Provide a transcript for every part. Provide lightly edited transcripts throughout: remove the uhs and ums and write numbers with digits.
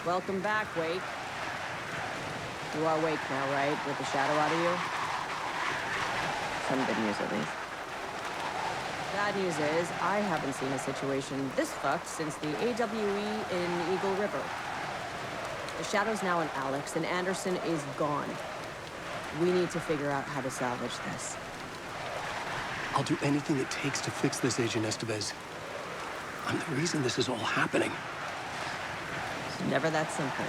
Welcome back, Wake. You are Wake now, right? With the shadow out of you? Some good news, at least. Bad news is, I haven't seen a situation this fucked since the AWE in Eagle River. The shadow's now in Alex, and Anderson is gone. We need to figure out how to salvage this. I'll do anything it takes to fix this, Agent Estevez. I'm the reason this is all happening. It's never that simple.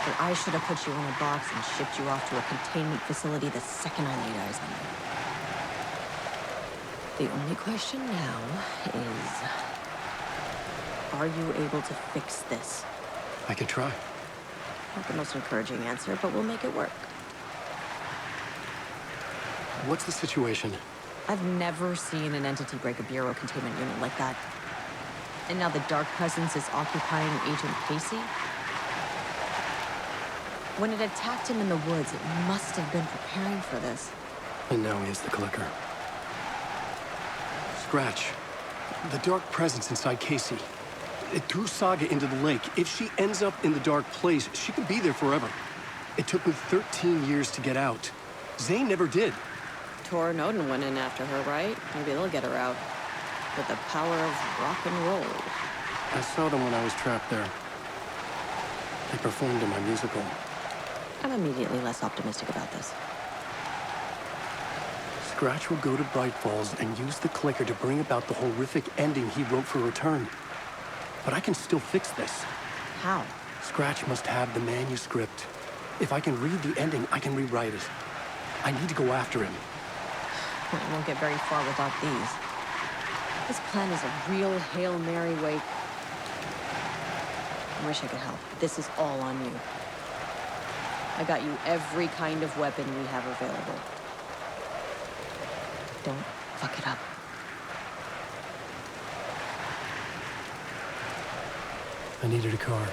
But I should have put you in a box and shipped you off to a containment facility the second I laid eyes on you. The only question now is, are you able to fix this? I could try. Not the most encouraging answer, but we'll make it work. What's the situation? I've never seen an entity break a bureau containment unit like that. And now the dark presence is occupying Agent Casey? When it attacked him in the woods, it must have been preparing for this. And now he has the clicker. Scratch. The dark presence inside Casey. It threw Saga into the lake. If she ends up in the dark place, she could be there forever. It took me 13 years to get out. Zane never did. Tor and Odin went in after her, right? Maybe they'll get her out. With the power of rock and roll. I saw them when I was trapped there. They performed in my musical. I'm immediately less optimistic about this. Scratch will go to Bright Falls and use the clicker to bring about the horrific ending he wrote for Return. But I can still fix this. How? Scratch must have the manuscript. If I can read the ending, I can rewrite it. I need to go after him. We won't get very far without these. This plan is a real Hail Mary, Wake. I wish I could help. This is all on you. I got you every kind of weapon we have available. Don't fuck it up. I needed a car.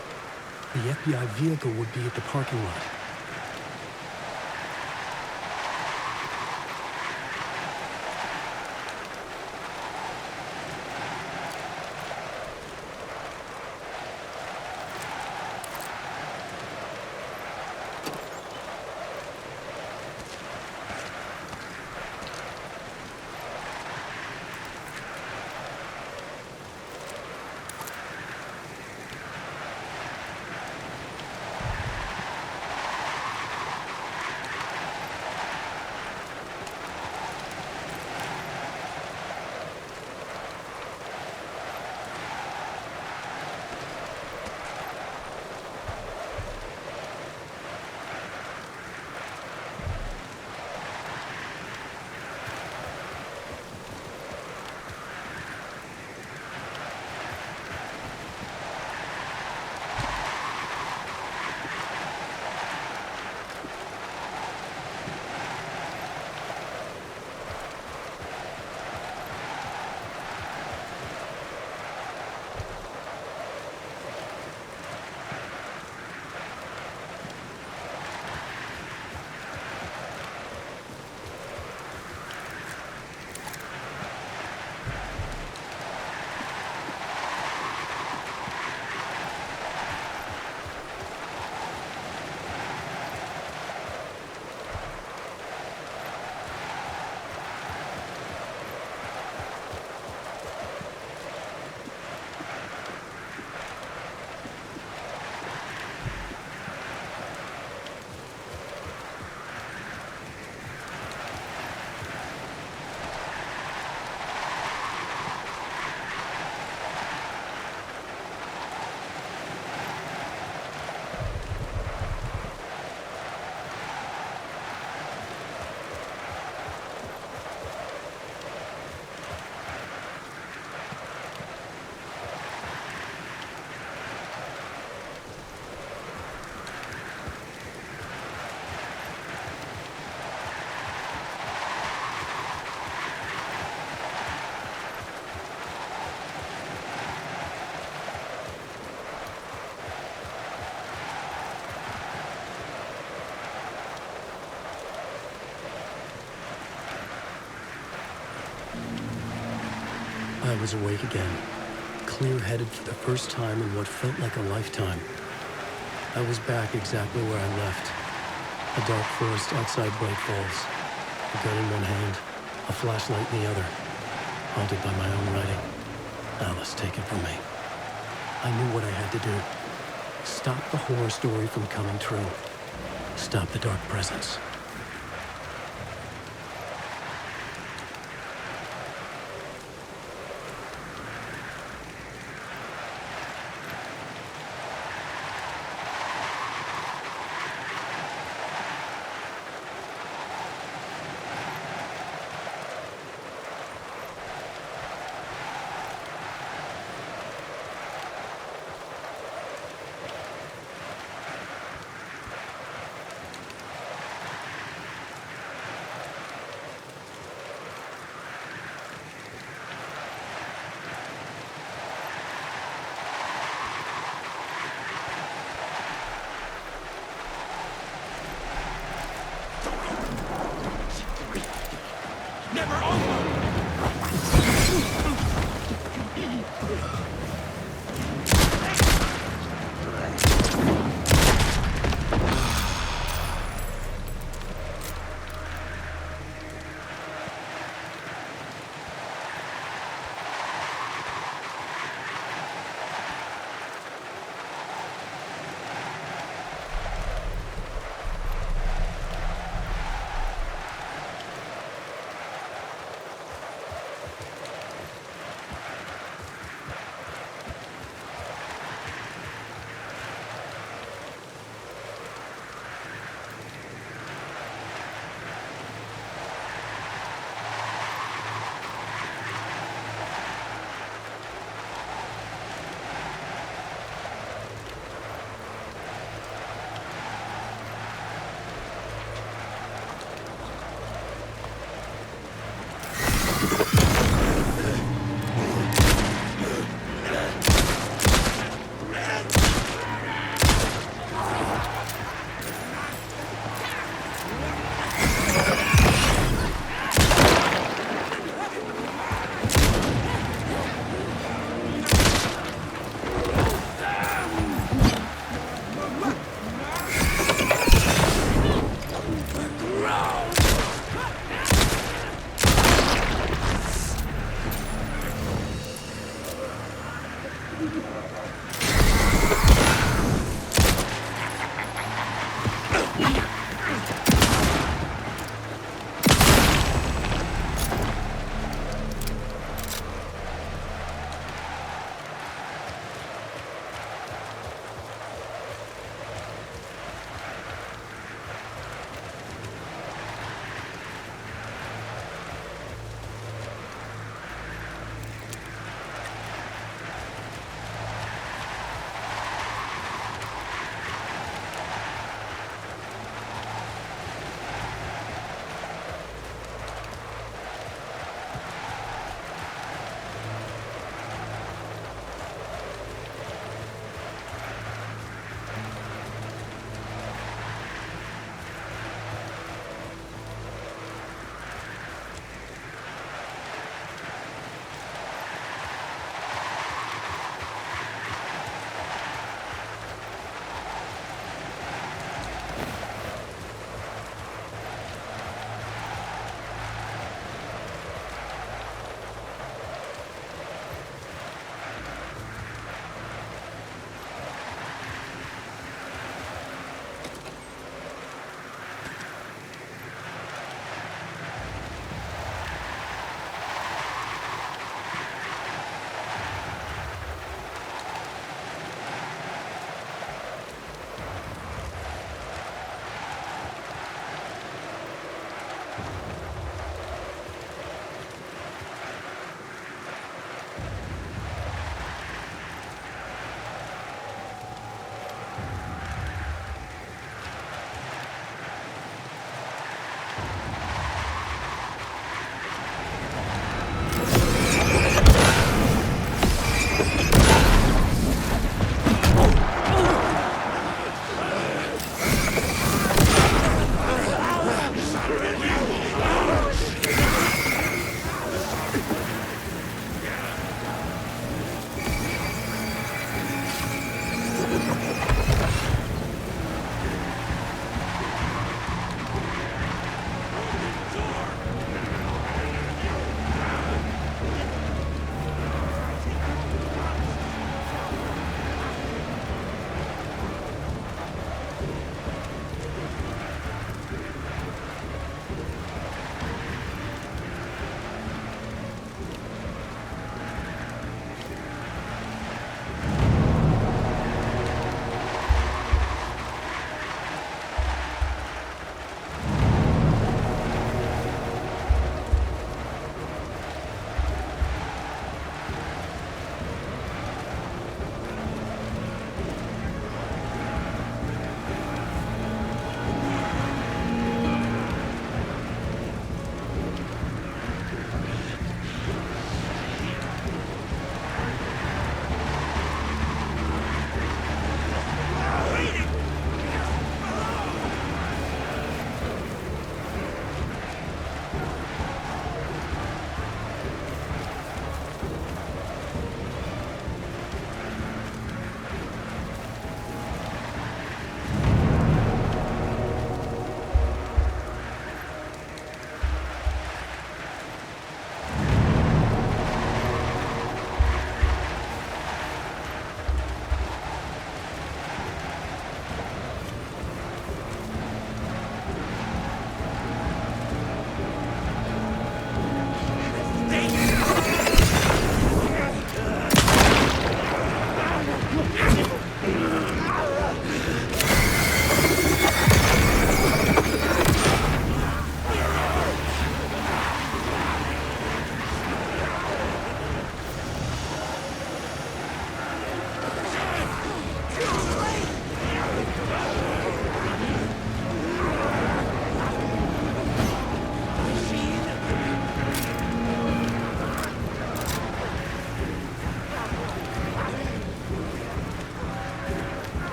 The FBI vehicle would be at the parking lot. I was awake again, clear-headed for the first time in what felt like a lifetime. I was back exactly where I left. A dark forest outside Bright Falls. A gun in one hand, a flashlight in the other. Haunted by my own writing. Alice, take it from me. I knew what I had to do. Stop the horror story from coming true. Stop the dark presence.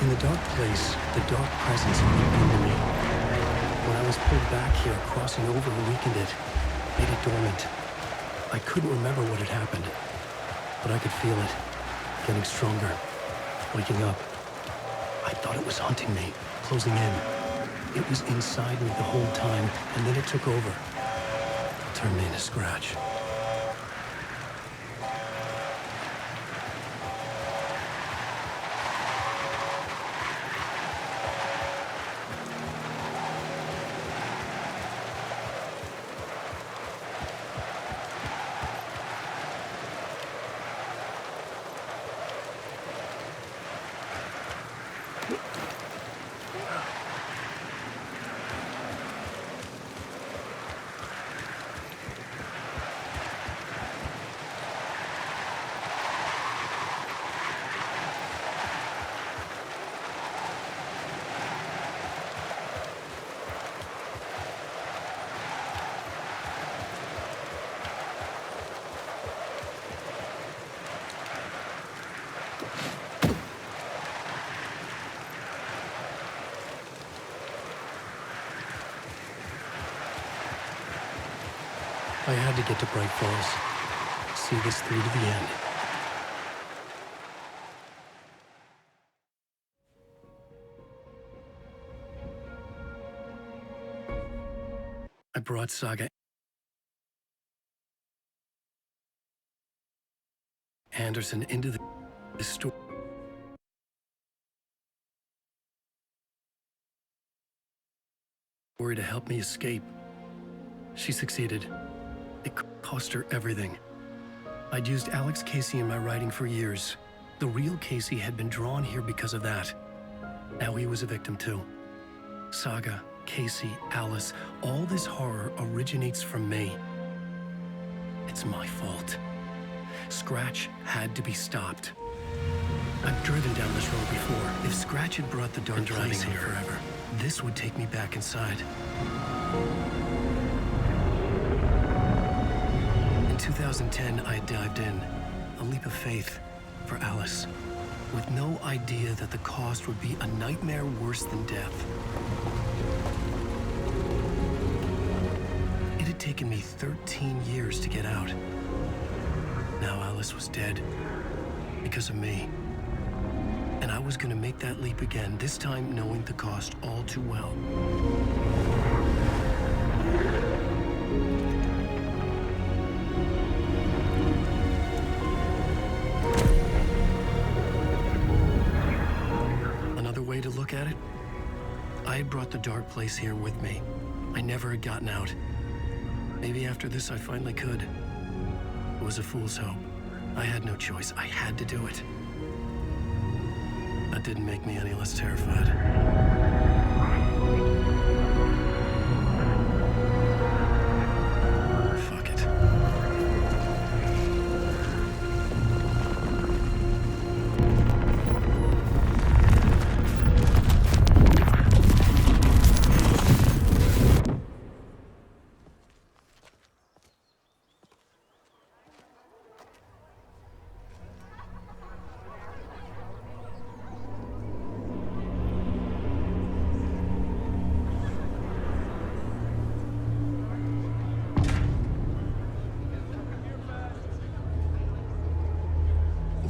In the dark place, the dark presence leaped into me. When I was pulled back here, crossing over weakened it, made it dormant. I couldn't remember what had happened, but I could feel it, getting stronger, waking up. I thought it was hunting me, closing in. It was inside me the whole time, and then it took over. Turned me into Scratch. I had to get to Bright Falls. See this through to the end. I brought Saga Anderson into the story to help me escape. She succeeded. It cost her everything. I'd used Alex Casey in my writing for years. The real Casey had been drawn here because of that. Now he was a victim too. Saga, Casey, Alice, all this horror originates from me. It's my fault. Scratch had to be stopped. I've driven down this road before. If Scratch had brought the dark place here forever, this would take me back inside. In 2010, I dived in, a leap of faith for Alice, with no idea that the cost would be a nightmare worse than death. It had taken me 13 years to get out. Now Alice was dead, because of me. And I was gonna make that leap again, this time knowing the cost all too well. Another way to look at it, I had brought the dark place here with me. I never had gotten out. Maybe after this I finally could. It was a fool's hope. I had no choice. I had to do it. That didn't make me any less terrified. Fuck it.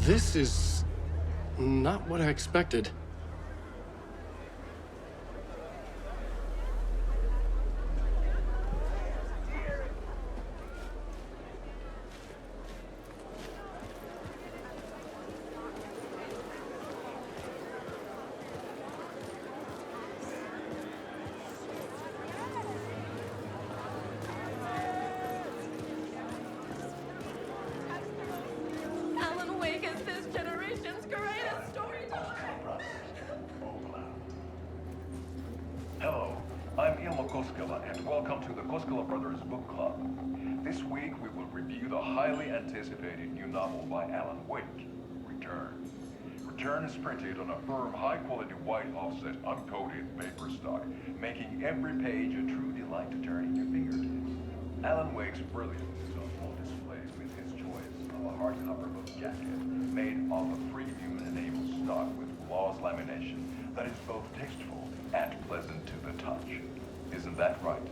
This is not what I expected. And welcome to the Koskela Brothers Book Club. This week we will review the highly anticipated new novel by Alan Wake, Return. Return is printed on a firm, high-quality white offset, uncoated paper stock, making every page a true delight to turn in your fingertips. Alan Wake's brilliance is on full display with his choice of a hardcover book jacket made of a premium-enabled stock with gloss lamination that is both tasteful and pleasant to the touch. Isn't that right?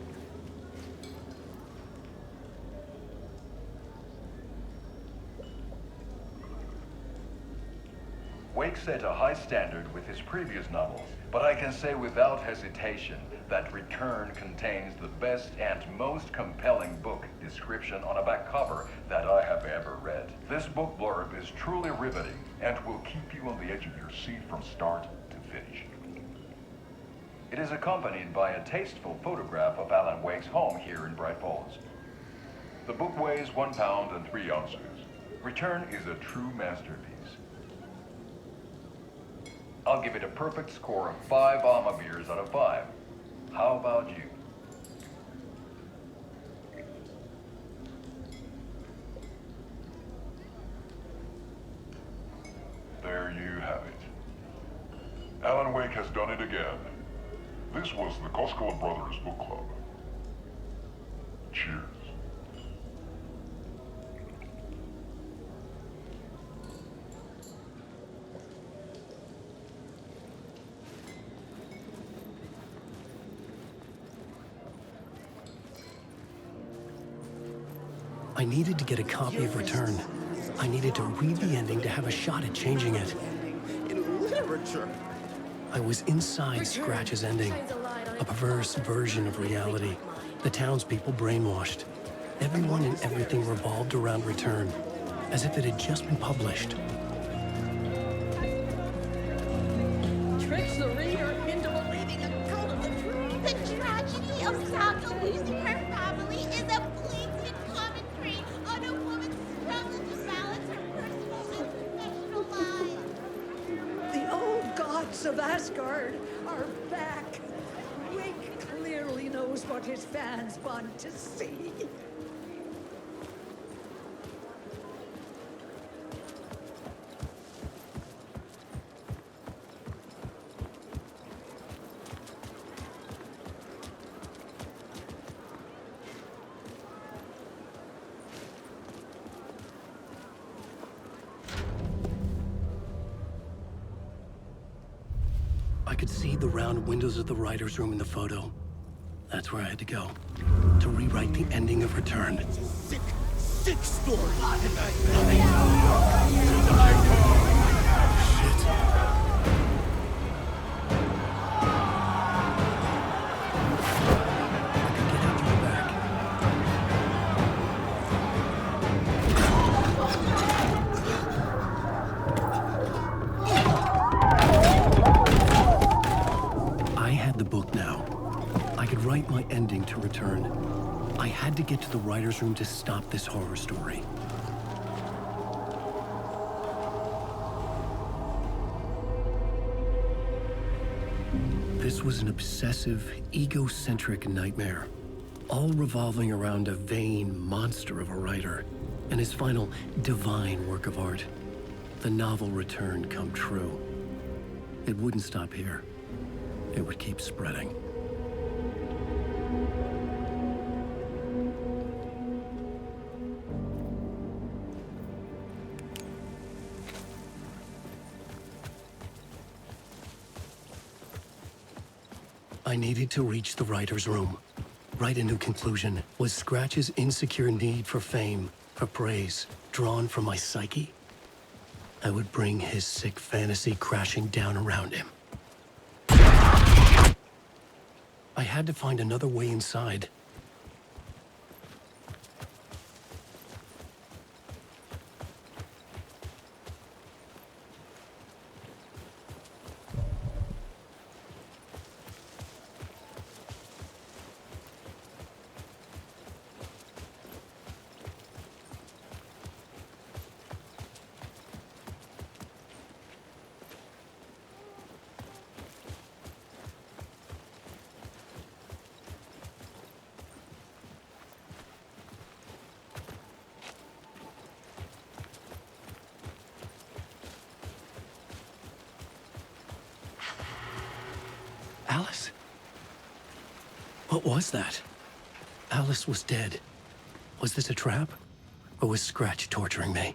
Wake set a high standard with his previous novels, but I can say without hesitation that Return contains the best and most compelling book description on a back cover that I have ever read. This book blurb is truly riveting and will keep you on the edge of your seat from start to finish. It is accompanied by a tasteful photograph of Alan Wake's home here in Bright Falls. The book weighs 1 pound and 3 ounces. Return is a true masterpiece. I'll give it a perfect score of 5 Alma beers out of 5. How about you? There you have it. Alan Wake has done it again. This was the Koskela Brothers Book Club. Cheers. I needed to get a copy of Return. I needed to read the ending to have a shot at changing it. In literature. I was inside Scratch's ending, a perverse version of reality. The townspeople brainwashed. Everyone and everything revolved around Return, as if it had just been published. Tricks the reader into believing a cult of the truth. The tragedy of Saga losing her family is a blatant commentary on a woman's struggle to balance her personal and professional lives. The old gods of Asgard are back. Wake clearly knows what his fans want to see. I could see the round windows of the writer's room in the photo. That's where I had to go, to rewrite the ending of Return. Sick, sick story. My ending to Return. I had to get to the writer's room to stop this horror story. This was an obsessive, egocentric nightmare, all revolving around a vain monster of a writer and his final divine work of art, the novel Return come true. It wouldn't stop here. It would keep spreading. I needed to reach the writer's room. Write a new conclusion. Was Scratch's insecure need for fame, for praise, drawn from my psyche? I would bring his sick fantasy crashing down around him. I had to find another way inside. Alice? What was that? Alice was dead. Was this a trap? Or was Scratch torturing me?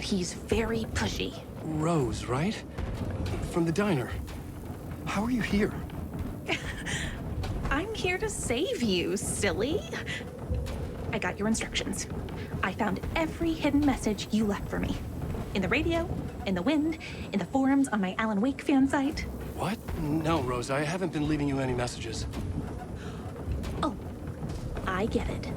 he's very pushy. Rose, right? From the diner. How are you here? I'm here to save you, silly. I got your instructions. I found every hidden message you left for me. In the radio, in the wind, in the forums on my Alan Wake fan site. What? No, Rose, I haven't been leaving you any messages. Oh, I get it.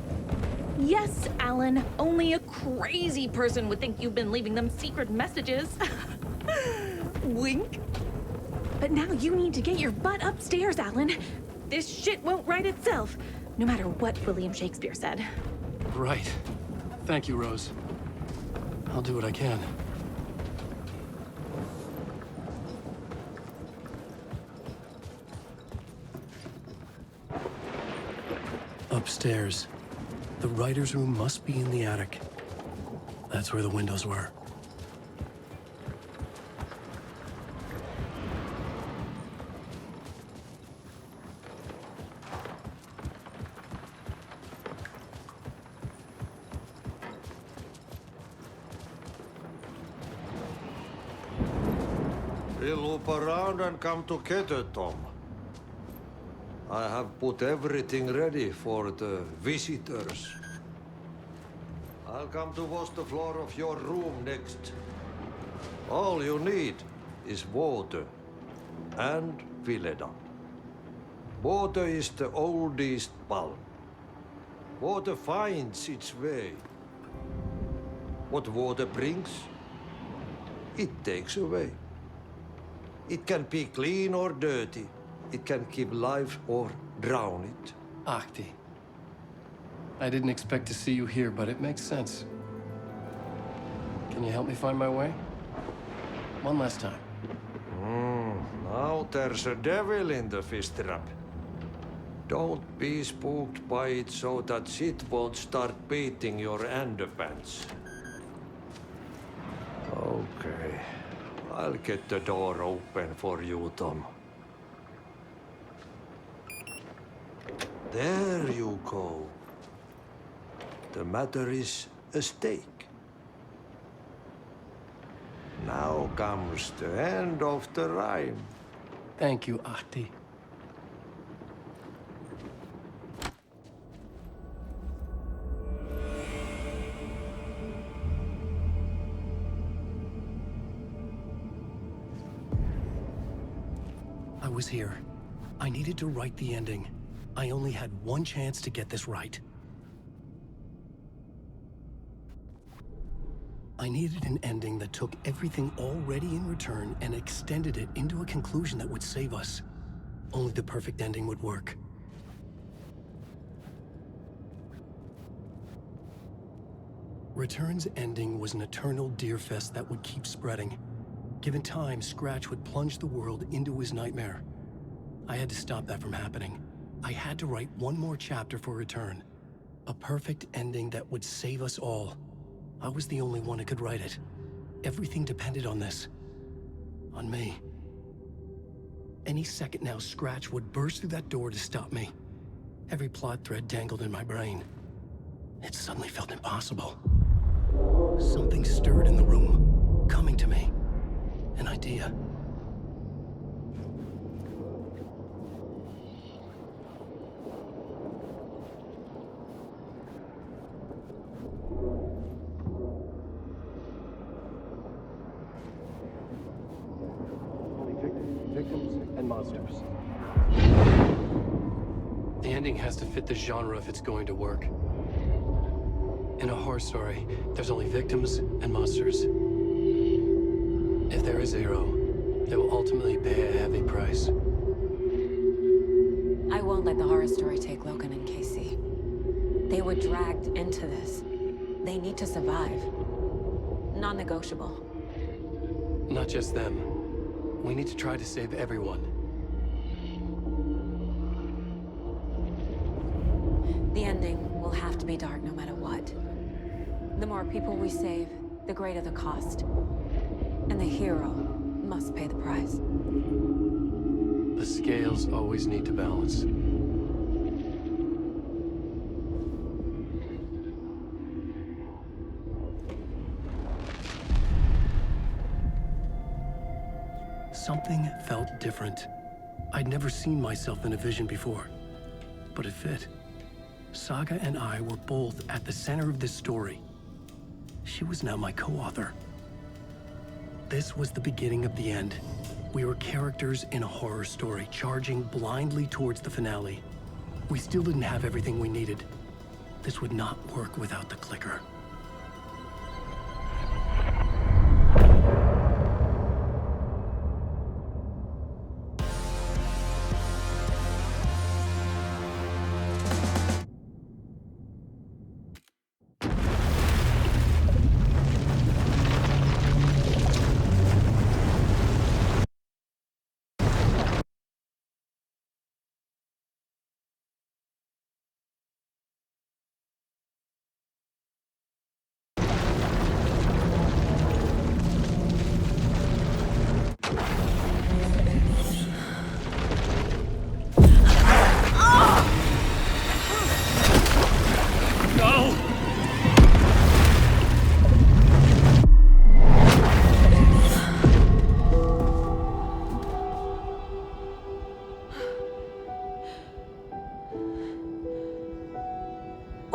Yes, Alan, only a crazy person would think you've been leaving them secret messages. Wink. But now you need to get your butt upstairs, Alan. This shit won't right itself, no matter what William Shakespeare said. Right. Thank you, Rose. I'll do what I can. Upstairs. The writer's room must be in the attic. That's where the windows were. We'll loop around and come together, Tom. I have put everything ready for the visitors. I'll come to wash the floor of your room next. All you need is water and Vileda. Water is the oldest bulb. Water finds its way. What water brings, it takes away. It can be clean or dirty. It can keep life or drown it. Ahti. I didn't expect to see you here, but it makes sense. Can you help me find my way? One last time. Now there's a devil in the fish trap. Don't be spooked by it so that shit won't start beating your underpants. Okay. I'll get the door open for you, Tom. There you go. The matter is a stake. Now comes the end of the rhyme. Thank you, Ahti. I was here. I needed to write the ending. I only had one chance to get this right. I needed an ending that took everything already in return and extended it into a conclusion that would save us. Only the perfect ending would work. Return's ending was an eternal deerfest that would keep spreading. Given time, Scratch would plunge the world into his nightmare. I had to stop that from happening. I had to write one more chapter for Return. A perfect ending that would save us all. I was the only one who could write it. Everything depended on this. On me. Any second now, Scratch would burst through that door to stop me. Every plot thread tangled in my brain. It suddenly felt impossible. Something stirred in the room, coming to me. An idea. Victims and monsters. The ending has to fit the genre if it's going to work. In a horror story, there's only victims and monsters. If there is a hero, they will ultimately pay a heavy price. I won't let the horror story take Logan and Casey. They were dragged into this. They need to survive. Non-negotiable. Not just them. We need to try to save everyone. The ending will have to be dark no matter what. The more people we save, the greater the cost. And the hero must pay the price. The scales always need to balance. Something felt different. I'd never seen myself in a vision before, but it fit. Saga and I were both at the center of this story. She was now my co-author. This was the beginning of the end. We were characters in a horror story, charging blindly towards the finale. We still didn't have everything we needed. This would not work without the clicker.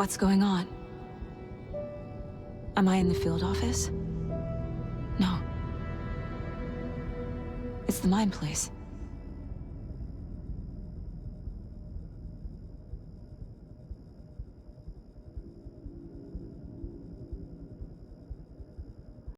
What's going on? Am I in the field office? No. It's the mine place.